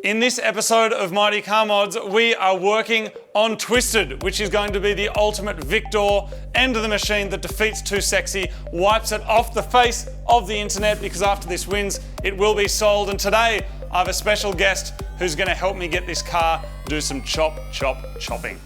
In this episode of Mighty Car Mods, we are working on Twisted, which is going to be the ultimate victor, end of the machine that defeats Too Sexy, wipes it off the face of the internet, because after this wins, it will be sold. And today, I have a special guest who's going to help me get this car do some chopping.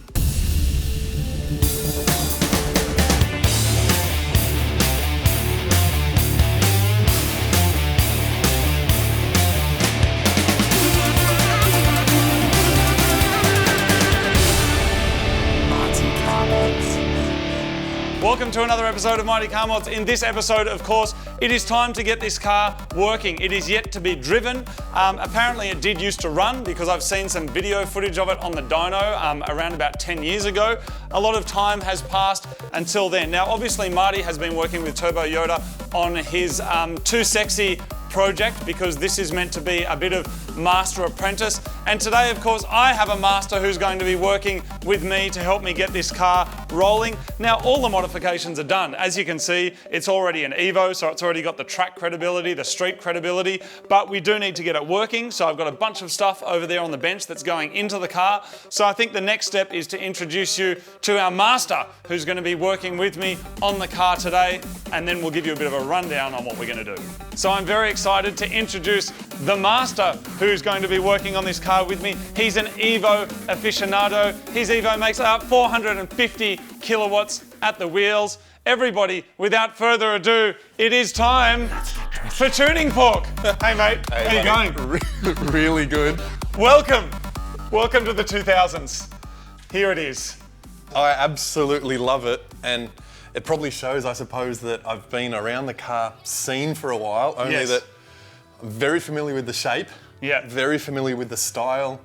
Welcome to another episode of Mighty Car Mods. In this episode, of course, it is time to get this car working. It is yet to be driven. Apparently it did used to run, because I've seen some video footage of it on the dyno around about 10 years ago. A lot of time has passed until then. Now, obviously, Marty has been working with Turbo Yoda on his Too Sexy project, because this is meant to be a bit of master apprentice. And today, of course, I have a master who's going to be working with me to help me get this car rolling. Now, all the modifications are done. As you can see, it's already an Evo, so it's already got the track credibility, the street credibility, but we do need to get it working. So I've got a bunch of stuff over there on the bench that's going into the car. So I think the next step is to introduce you to our master, who's going to be working with me on the car today, and then we'll give you a bit of a rundown on what we're going to do. So I'm very excited to introduce the master who's going to be working on this car with me. He's an Evo aficionado. His Evo makes 450 kilowatts at the wheels. Everybody, without further ado, it is time for Tuning Pork. Hey mate, how you going? Really good. Welcome to the 2000s. Here it is. I absolutely love it, and it probably shows, I suppose, that I've been around the car scene for a while, only Yes. that I'm very familiar with the shape, very familiar with the style.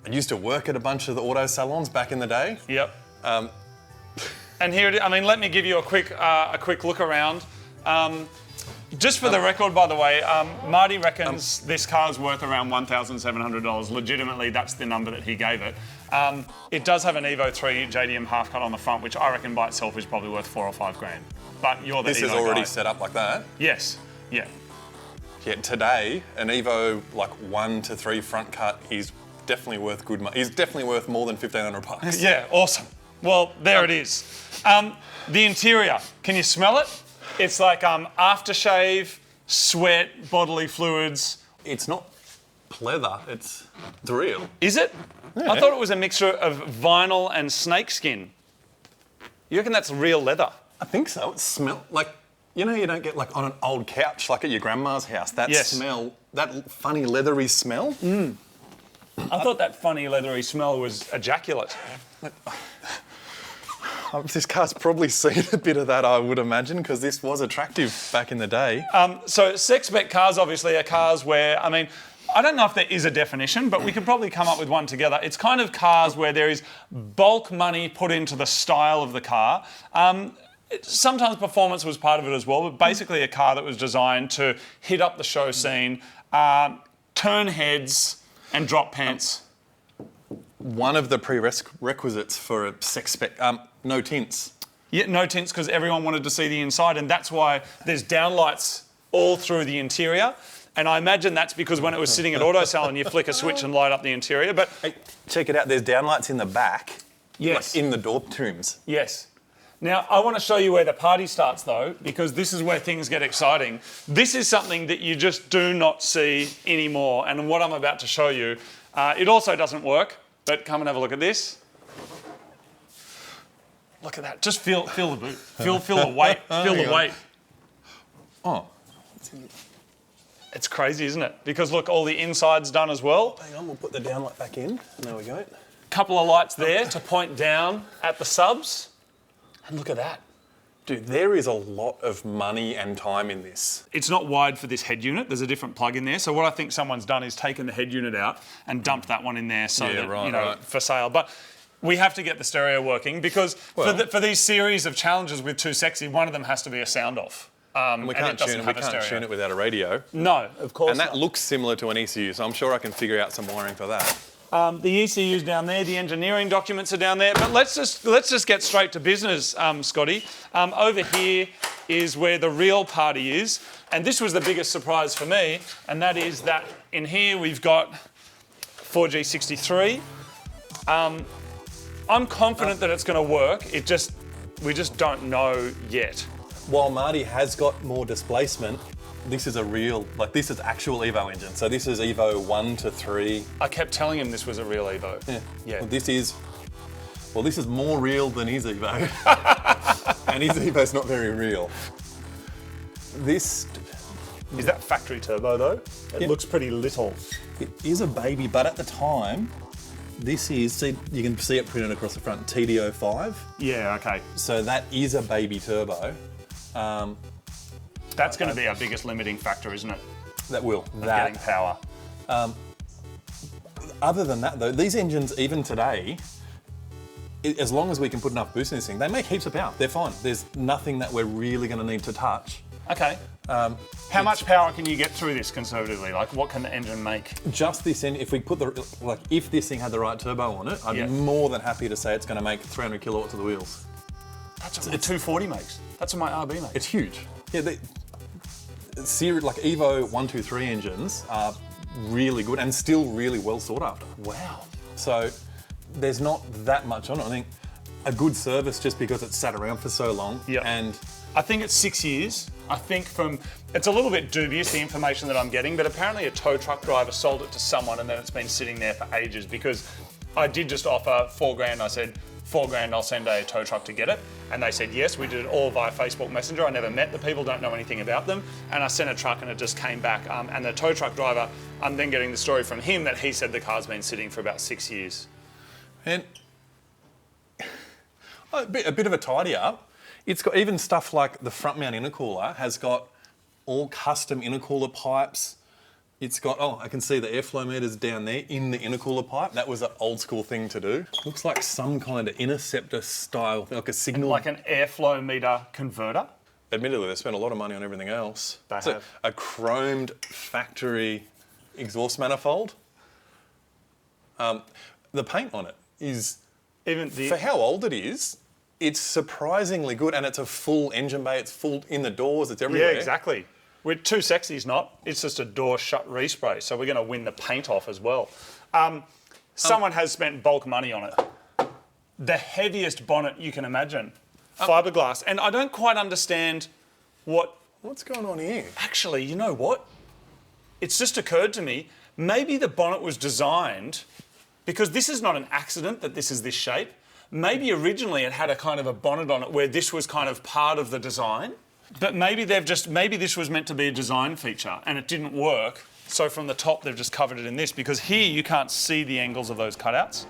I used to work at a bunch of the auto salons back in the day. Yep. And here it is. I mean, let me give you a quick look around. Just for the record, by the way, Marty reckons this car's worth around $1,700. Legitimately, that's the number that he gave it. It does have an Evo 3 JDM half cut on the front, which I reckon by itself is probably worth $4 or $5 grand. But you're the Evo guy. This is already set up like that. Yes. Yeah. Yet today, an Evo like 1 to 3 front cut is definitely worth good money. He's definitely worth more than $1,500. Yeah. Awesome. Well, there it is. The interior. Can you smell it? It's like aftershave, sweat, bodily fluids. It's not pleather, it's real. Is it? Yeah. I thought it was a mixture of vinyl and snakeskin. You reckon that's real leather? I think so. It smells like, you know, you don't get like on an old couch like at your grandma's house. That smell, that funny leathery smell. I thought that funny leathery smell was ejaculate. This car's probably seen a bit of that, I would imagine, because this was attractive back in the day. So sex-spec cars obviously are cars where, I mean, I don't know if there is a definition, but we could probably come up with one together. It's kind of cars where there is bulk money put into the style of the car. Sometimes performance was part of it as well, but basically a car that was designed to hit up the show scene, turn heads and drop pants. One of the prerequisites for a sex spec, no tints. Yeah, no tints, because everyone wanted to see the inside, and that's why there's downlights all through the interior. And I imagine that's because when it was sitting at Auto Salon, you flick a switch and light up the interior. But hey, check it out, there's downlights in the back. Yes. Like in the door trims. Yes. Now, I want to show you where the party starts, though, because this is where things get exciting. This is something that you just do not see anymore. And what I'm about to show you, it also doesn't work, but come and have a look at this. Look at that. Just feel the boot. Feel the weight. Feel the weight. Oh. It's crazy, isn't it? Because look, all the inside's done as well. Hang on, we'll put the downlight back in. There we go. Couple of lights there to point down at the subs. And look at that. Dude, there is a lot of money and time in this. It's not wide for this head unit. There's a different plug in there. So what I think someone's done is taken the head unit out and dumped that one in there for sale. But we have to get the stereo working, because for these series of challenges with Too Sexy, one of them has to be a sound off. We can't tune it without a radio. No, of course not. And that not. looks similar to an ECU, so I'm sure I can figure out some wiring for that. The ECU's down there, the engineering documents are down there, but let's just get straight to business, Scotty. Over here is where the real party is, and this was the biggest surprise for me, and that is that in here we've got 4G63. I'm confident that it's going to work. We just don't know yet. While Marty has got more displacement, this is this is actual Evo engine. So this is Evo 1 to 3. I kept telling him this was a real Evo. Yeah. Well, this is more real than his Evo. And his Evo's not very real. Is that factory turbo though? It looks pretty little. It is a baby, but at the time, this is, see, you can see it printed across the front, TD05. Yeah, okay. So that is a baby turbo. That's going to be our biggest limiting factor, isn't it? That will. Getting power. Other than that though, these engines, even today, as long as we can put enough boost in this thing, they make heaps of power. They're fine. There's nothing that we're really going to need to touch. Okay. How much power can you get through this conservatively? Like, what can the engine make? Just this engine, if we put if this thing had the right turbo on it, I'd be more than happy to say it's going to make 300 kilowatts of the wheels. That's what the 240 makes. That's what my RB makes. It's huge. Yeah, Evo 1, 2, 3 engines are really good and still really well sought after. Wow. So there's not that much on it. I think a good service just because it's sat around for so long. Yeah. And I think it's 6 years. I think it's a little bit dubious, the information that I'm getting, but apparently a tow truck driver sold it to someone and then it's been sitting there for ages because I did just offer $4,000. I said, $4,000, I'll send a tow truck to get it. And they said, yes, we did it all via Facebook Messenger. I never met the people, don't know anything about them. And I sent a truck and it just came back. And the tow truck driver, I'm then getting the story from him that he said the car's been sitting for about 6 years. And a bit of a tidy up. It's got even stuff like the front mount intercooler has got all custom intercooler pipes. It's got, I can see the airflow meters down there in the intercooler pipe. That was an old school thing to do. Looks like some kind of interceptor style, like a signal. Like an airflow meter converter? Admittedly, they spent a lot of money on everything else. They have. A chromed factory exhaust manifold. The paint on it is, for how old it is, it's surprisingly good, and it's a full engine bay. It's full in the doors. It's everywhere. Yeah, exactly. We're too sexy, it's not. It's just a door shut respray, so we're going to win the paint off as well. Someone has spent bulk money on it. The heaviest bonnet you can imagine, fiberglass, and I don't quite understand what's going on here. Actually, you know what? It's just occurred to me. Maybe the bonnet was designed because this is not an accident that this is this shape. Maybe originally it had a kind of a bonnet on it where this was kind of part of the design, but maybe this was meant to be a design feature and it didn't work. So from the top, they've just covered it in this because here you can't see the angles of those cutouts.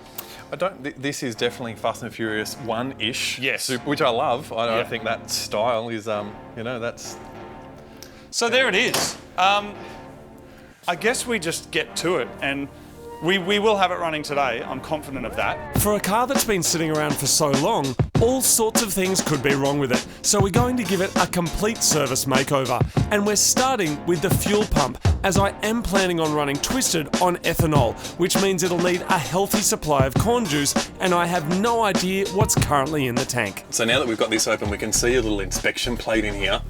This is definitely Fast and Furious 1-ish. Yes. Which I love. I think that style is, that's... So there it is. I guess we just get to it and we will have it running today. I'm confident of that. For a car that's been sitting around for so long, all sorts of things could be wrong with it. So we're going to give it a complete service makeover. And we're starting with the fuel pump, as I am planning on running Twisted on ethanol, which means it'll need a healthy supply of corn juice, and I have no idea what's currently in the tank. So now that we've got this open, we can see a little inspection plate in here,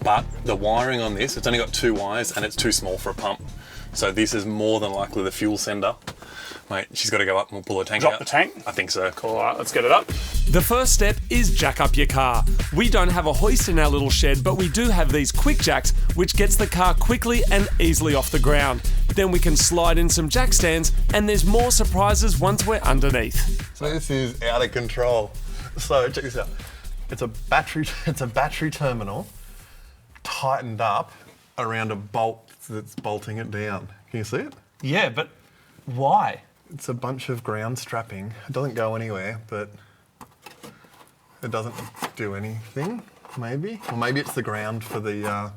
but the wiring on this, it's only got 2 wires and it's too small for a pump. So this is more than likely the fuel sender. Mate, she's got to go up and we'll pull the tank out. Drop the tank? I think so. Cool, all right, let's get it up. The first step is jack up your car. We don't have a hoist in our little shed, but we do have these quick jacks, which gets the car quickly and easily off the ground. Then we can slide in some jack stands, and there's more surprises once we're underneath. So this is out of control. So check this out. It's a battery terminal tightened up around a bolt that's bolting it down. Can you see it? Yeah, but why? It's a bunch of ground strapping. It doesn't go anywhere, but it doesn't do anything, maybe. Or maybe it's the ground for the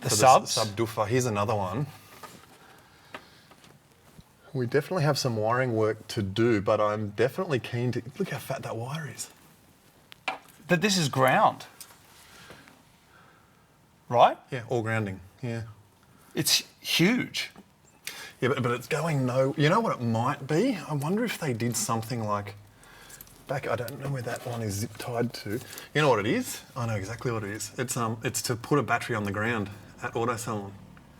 subs? Subwoofer. Here's another one. We definitely have some wiring work to do, but I'm definitely keen to... Look how fat that wire is. But this is ground. Right? Yeah, all grounding, yeah. It's huge. Yeah, but it's going no... You know what it might be? I wonder if they did something like... I don't know where that one is zip tied to. You know what it is? I know exactly what it is. It's to put a battery on the ground at auto salon.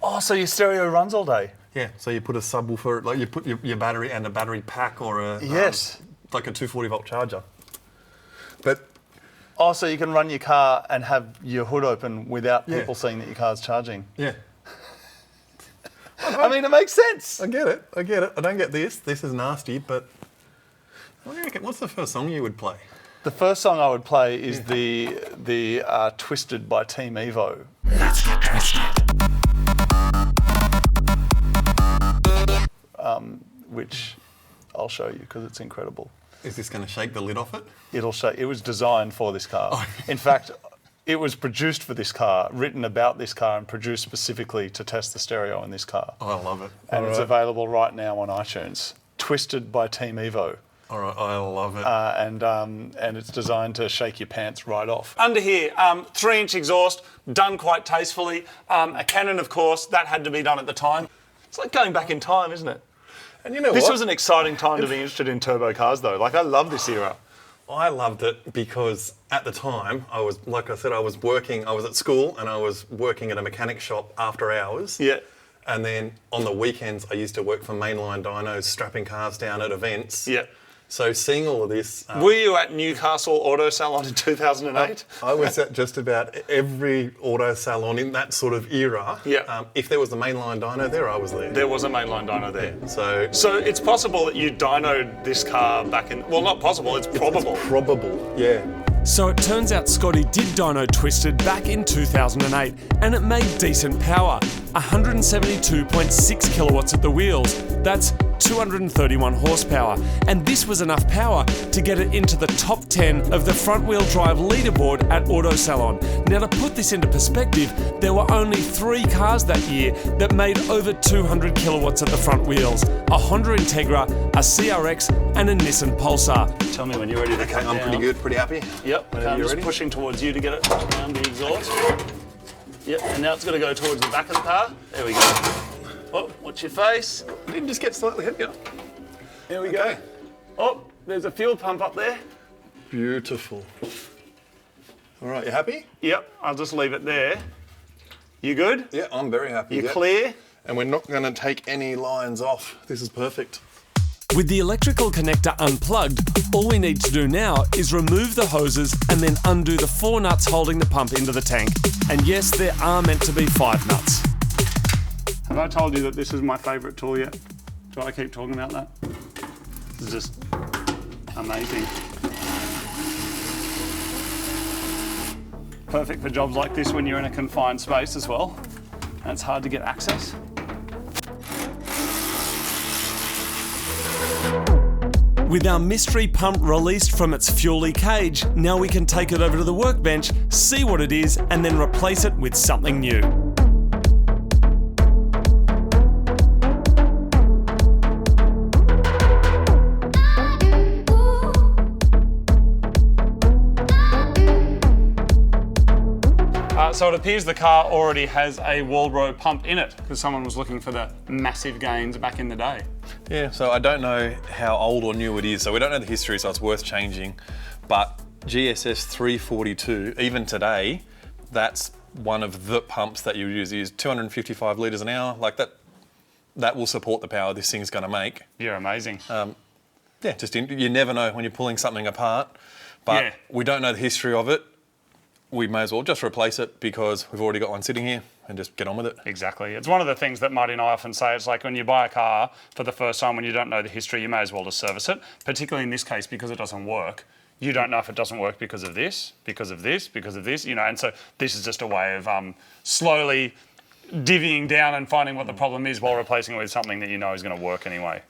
Oh, so your stereo runs all day? Yeah, so you put a subwoofer, like you put your battery and a battery pack or a Yes. like a 240 volt charger. But Oh, so you can run your car and have your hood open without Yeah. people seeing that your car's charging. yeah, I mean, it makes sense. I get it. I don't get this. This is nasty, but what do you reckon? What's the first song you would play? The first song I would play is the "Twisted" by Team Evo. Let's get twisted. Which I'll show you because it's incredible. Is this going to shake the lid off it? It'll show. It was designed for this car. In fact, it was produced for this car, written about this car, and produced specifically to test the stereo in this car. Oh, I love it. And it's Alright. available right now on iTunes. "Twisted" by Team Evo. All right, I love it. And it's designed to shake your pants right off. Under here, 3-inch exhaust, done quite tastefully. A Canon, of course, that had to be done at the time. It's like going back in time, isn't it? and you know This what? was an exciting time to be interested in turbo cars, though. Like, I love this era. I loved it because at the time I was, like I said, I was at school and I was working at a mechanic shop after hours. Yeah. And then on the weekends I used to work for mainline dynos, strapping cars down at events. Yeah. So seeing all of this, Were you at Newcastle Auto Salon in 2008? I was at just about every auto salon in that sort of era. Yeah. If there was the mainline dyno there, I was there. There was a mainline dyno there. So So it's possible that you dynoed this car back in... Well, not possible, it's probable. it's probable, yeah. So it turns out Scotty did dyno Twisted back in 2008, and it made decent power. 172.6 kilowatts at the wheels. That's 231 horsepower. And this was enough power to get it into the top 10 of the front wheel drive leaderboard at Auto Salon. Now, to put this into perspective, there were only 3 cars that year that made over 200 kilowatts at the front wheels. A Honda Integra, a CRX, and a Nissan Pulsar. Tell me when you're ready to come I'm down. pretty good, pretty happy. Yep, Whenever I'm you're just ready. pushing towards you to get it around the exhaust. Yep, and now it's got to go towards the back of the car. There we go. Oh, watch your face. I didn't just get slightly heavier. Here we Okay. go. Oh, there's a fuel pump up there. Beautiful. All right, you happy? Yep, I'll just leave it there. You good? Yeah, I'm very happy. You Yep. clear? And we're not going to take any lines off. This is perfect. With the electrical connector unplugged, all we need to do now is remove the hoses and then undo the 4 nuts holding the pump into the tank. And yes, there are meant to be 5 nuts. Have I told you that this is my favourite tool yet? Do I keep talking about that? This is just amazing. Perfect for jobs like this when you're in a confined space as well, and it's hard to get access. With our mystery pump released from its fuel cage, now we can take it over to the workbench, see what it is, and then replace it with something new. So it appears the car already has a Walbro pump in it because someone was looking for the massive gains back in the day. Yeah, so I don't know how old or new it is, so we don't know the history, so it's worth changing. But GSS 342, even today, that's one of the pumps that you use 255 litres an hour. Like that will support the power this thing's going to make. You're amazing. Yeah, you never know when you're pulling something apart, but Yeah. we don't know the history of it. We may as well just replace it because we've already got one sitting here and just get on with it. Exactly. It's one of the things that Marty and I often say. It's like when you buy a car for the first time, when you don't know the history, you may as well just service it, particularly in this case because it doesn't work. You don't know if it doesn't work because of this, because of this, because of this, you know, and so this is just a way of slowly divvying down and finding what the problem is while replacing it with something that you know is going to work anyway.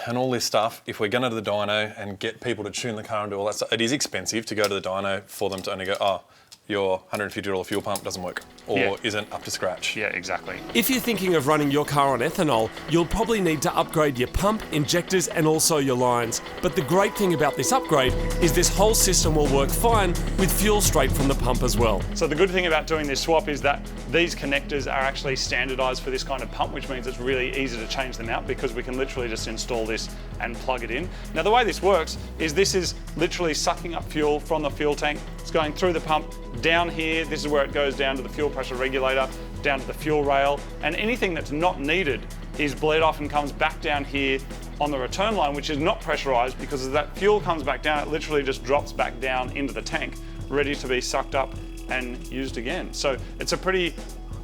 And all this stuff, if we're going to the dyno and get people to tune the car and do all that stuff, it is expensive to go to the dyno for them to only go, oh, your $150 fuel pump doesn't work or Yeah. isn't up to scratch. Yeah, exactly. If you're thinking of running your car on ethanol, you'll probably need to upgrade your pump, injectors, and also your lines. But the great thing about this upgrade is this whole system will work fine with fuel straight from the pump as well. So the good thing about doing this swap is that these connectors are actually standardized for this kind of pump, which means it's really easy to change them out because we can literally just install this and plug it in. Now the way this works is this is literally sucking up fuel from the fuel tank. It's going through the pump, down here, this is where it goes down to the fuel pressure regulator, down to the fuel rail, and anything that's not needed is bleed off and comes back down here on the return line, which is not pressurized, because as that fuel comes back down, it literally just drops back down into the tank, ready to be sucked up and used again. So it's a pretty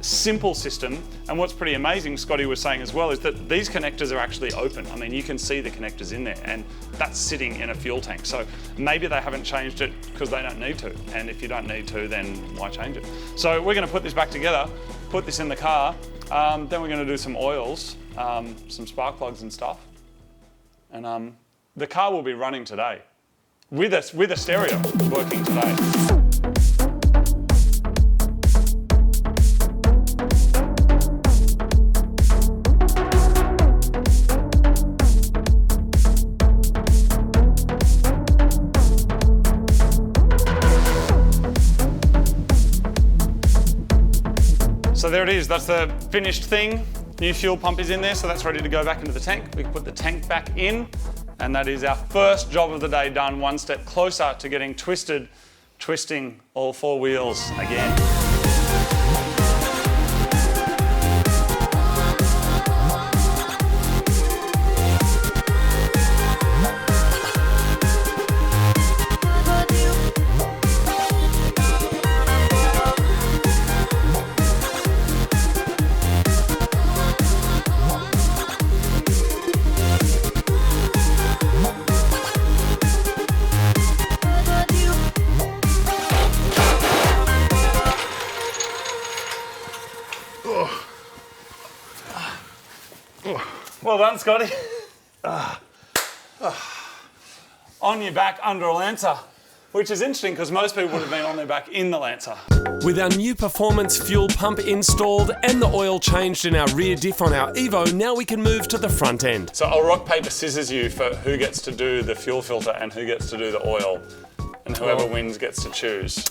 simple system, and what's pretty amazing, Scotty was saying as well, is that these connectors are actually open. I mean, you can see the connectors in there, and that's sitting in a fuel tank. So maybe they haven't changed it because they don't need to, and if you don't need to, then why change it? So we're going to put this back together, put this in the car, then we're going to do some oils, some spark plugs and stuff, and the car will be running today with a stereo working today. So there it is, that's the finished thing. New fuel pump is in there, so that's ready to go back into the tank. We can put the tank back in, and that is our first job of the day done, one step closer to getting twisting all 4 wheels again. Well done, Scotty. On your back under a Lancer, which is interesting because most people would have been on their back in the Lancer. With our new performance fuel pump installed and the oil changed in our rear diff on our Evo, now we can move to the front end. So I'll rock, paper, scissors you for who gets to do the fuel filter and who gets to do the oil. And whoever wins gets to choose.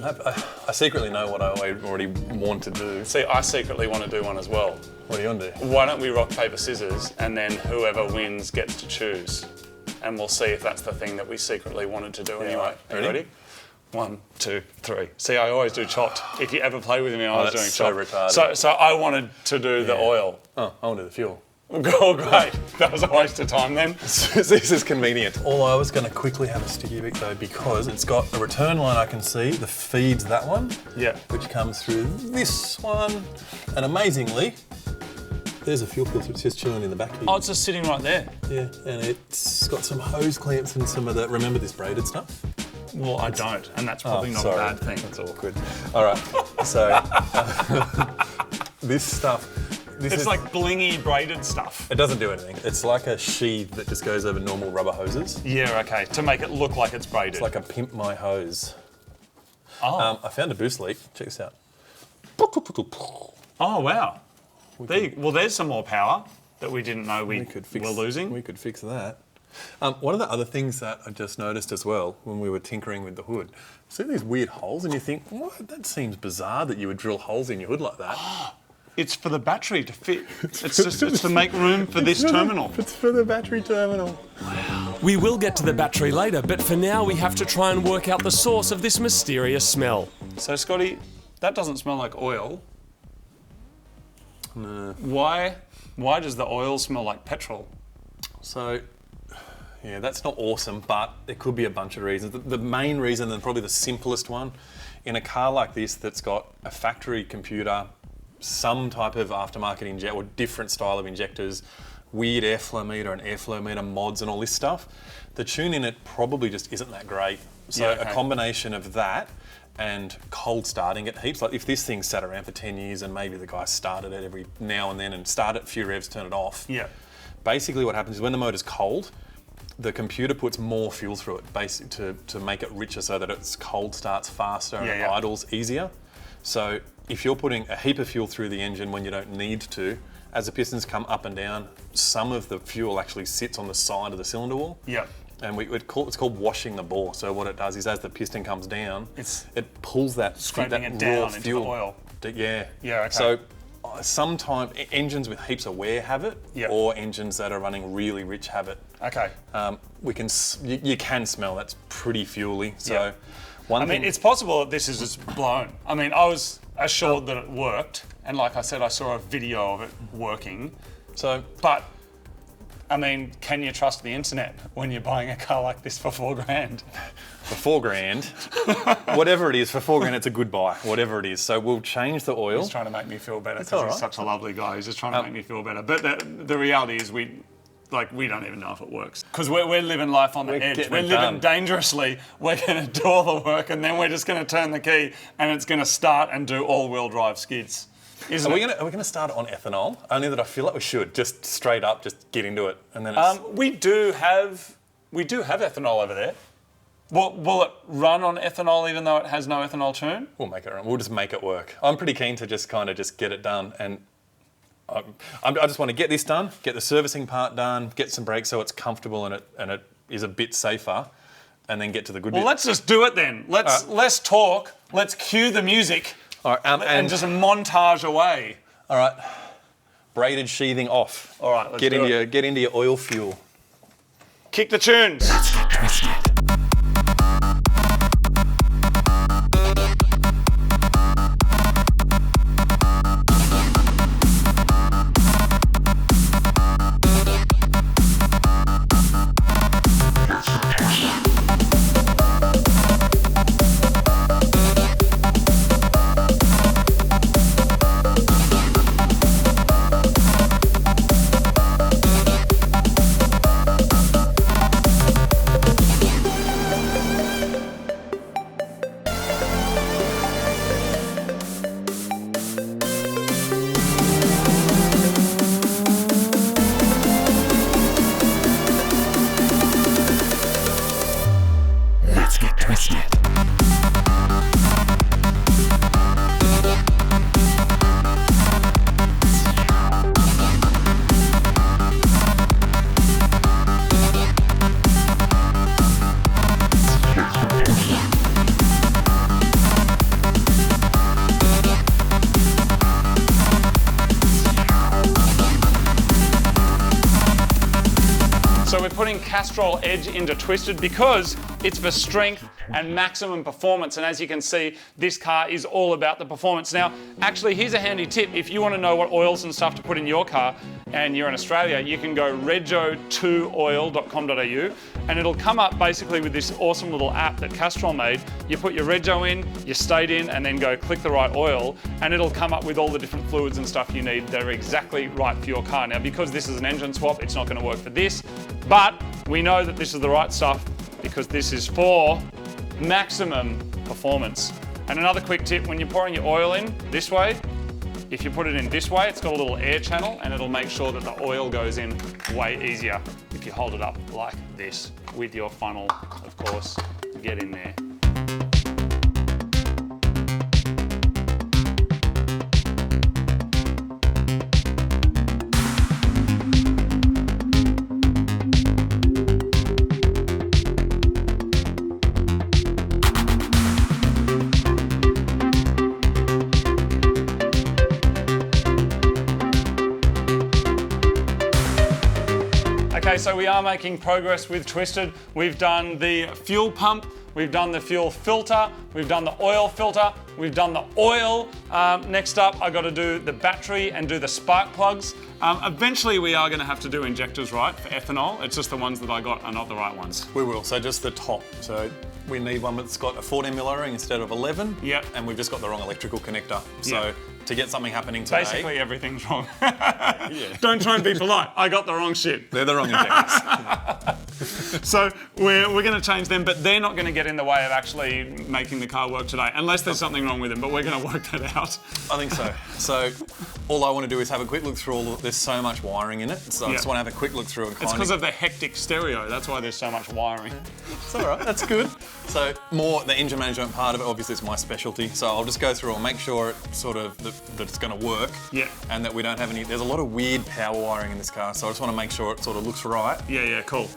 I secretly know what I already want to do. See, I secretly want to do one as well. What do you want to do? Why don't we rock, paper, scissors, and then whoever wins gets to choose. And we'll see if that's the thing that we secretly wanted to do anyway. Right. Are you ready? 1, 2, 3. See, I always do chopped. If you ever play with me, I was doing chopped. So I wanted to do the oil. Oh, I want to do the fuel. Oh, great. That was a waste of time then. This is convenient. All I was going to quickly have a sticky bit though, because it's got a return line I can see that feeds that one. Yeah. Which comes through this one. And amazingly, there's a fuel filter. It's just chilling in the back here. Oh, it's just sitting right there. Yeah, and it's got some hose clamps and some of the, remember this braided stuff? Well, I don't, and that's probably not a bad thing. That's awkward. All right, so this stuff, it's like blingy braided stuff. It doesn't do anything. It's like a sheath that just goes over normal rubber hoses. Yeah, okay, to make it look like it's braided. It's like a pimp my hose. Oh. I found a boost leak. Check this out. Oh, wow. Well, there's some more power that we didn't know we were losing. We could fix that. One of the other things that I just noticed as well when we were tinkering with the hood, see these weird holes and you think, what? That seems bizarre that you would drill holes in your hood like that. It's for the battery to fit. It's to make room for this terminal. It's for the battery terminal. Wow. We will get to the battery later, but for now we have to try and work out the source of this mysterious smell. So Scotty, that doesn't smell like oil. No. Why does the oil smell like petrol? So, yeah, that's not awesome, but there could be a bunch of reasons. The main reason, and probably the simplest one, in a car like this that's got a factory computer, some type of aftermarket injector, or different style of injectors, weird airflow meter and airflow meter mods and all this stuff, the tune in it probably just isn't that great. So a combination of that and cold starting it heaps. Like if this thing sat around for 10 years and maybe the guy started it every now and then and start it a few revs, turn it off. Yeah. Basically what happens is when the motor's cold, the computer puts more fuel through it basically to make it richer so that its cold starts faster and it idles easier. So if you're putting a heap of fuel through the engine when you don't need to, as the pistons come up and down, some of the fuel actually sits on the side of the cylinder wall. Yeah. And it's called washing the bore. So what it does is as the piston comes down, it pulls that scraping it down raw into fuel. the oil. Yeah. Yeah, okay. So sometimes engines with heaps of wear have it, or engines that are running really rich have it. Okay. You can smell that's pretty fuely. So I mean, it's possible that this is just blown. I mean, I was assured that it worked, and like I said, I saw a video of it working. So, But, I mean, can you trust the internet when you're buying a car like this for $4,000? for $4,000, whatever it is, for $4,000, it's a good buy, whatever it is. So we'll change the oil. He's trying to make me feel better It's because all he's right. such a lovely guy. He's just trying to make me feel better. But the reality is we don't even know if it works. Because we're living life on the edge. getting We're it living done. dangerously. We're going to do all the work and then we're just going to turn the key and it's going to start and do all-wheel drive skids. Isn't Are we it? going to start it on ethanol? Only that I feel like we should. Just straight up, just get into it. And then it's... We do have ethanol over there. Will it run on ethanol even though it has no ethanol tune? We'll make it run. We'll just make it work. I'm pretty keen to just get it done. And I just want to get this done, get the servicing part done, get some brakes so it's comfortable and it is a bit safer, and then get to the good bit. Well, let's just do it then. Let's talk. Let's cue the music. All right, And just montage away. all right, braided sheathing off. All right, let's get do into get into your oil fuel. Kick the tunes. So we're putting Castrol Edge into Twisted because it's for strength and maximum performance. And as you can see, this car is all about the performance. Now, actually, here's a handy tip. If you want to know what oils and stuff to put in your car and you're in Australia, you can go rego2oil.com.au and it'll come up basically with this awesome little app that Castrol made. You put your rego in, you state in, and then go click the right oil, and it'll come up with all the different fluids and stuff you need that are exactly right for your car. Now, because this is an engine swap, it's not going to work for this, but we know that this is the right stuff because this is for maximum performance. And another quick tip, when you're pouring your oil in this way, if you put it in this way, it's got a little air channel and it'll make sure that the oil goes in way easier if you hold it up like this with your funnel, of course, to get in there. Okay, so we are making progress with Twisted. We've done the fuel pump, we've done the fuel filter, we've done the oil filter, we've done the oil. Next up, I got to do the battery and do the spark plugs. Eventually, we are going to have to do injectors, right, for ethanol. It's just the ones that I got are not the right ones. We will. So just the top. So we need one that's got a 14 mil O-ring instead of 11. Yep. And we've just got the wrong electrical connector. So Yep. to get something happening today, Basically, everything's wrong. Don't try and be polite. I got the wrong shit. they're the wrong injectors. So we're going to change them, but they're not going to get in the way of actually making the car work today, unless there's something wrong with them, but we're going to work that out. I think so. So all I want to do is have a quick look through there's so much wiring in it. So I just want to have a quick look through and It's because of the hectic stereo. That's why there's so much wiring. It's all right, that's good. So more the engine management part of it, obviously, is my specialty. So I'll just go through and make sure it sort of that it's going to work. Yeah. And that we don't have any. There's a lot of weird power wiring in this car, so I just want to make sure it sort of looks right. Yeah, cool.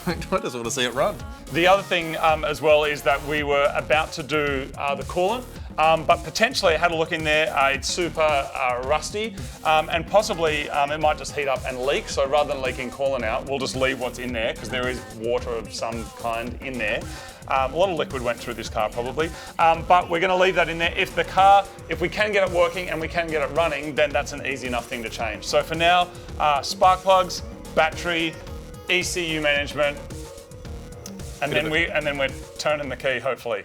I just want to see it run. The other thing as well is that we were about to do the coolant, but potentially I had a look in there, it's super rusty, and possibly it might just heat up and leak. So rather than leaking coolant out, we'll just leave what's in there because there is water of some kind in there. A lot of liquid went through this car probably, but we're going to leave that in there. If we can get it working and we can get it running, then that's an easy enough thing to change. So for now, spark plugs, battery, ECU management, and then we're turning the key, hopefully.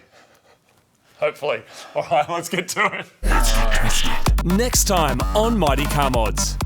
Hopefully. All right, let's get to it. Next time on Mighty Car Mods.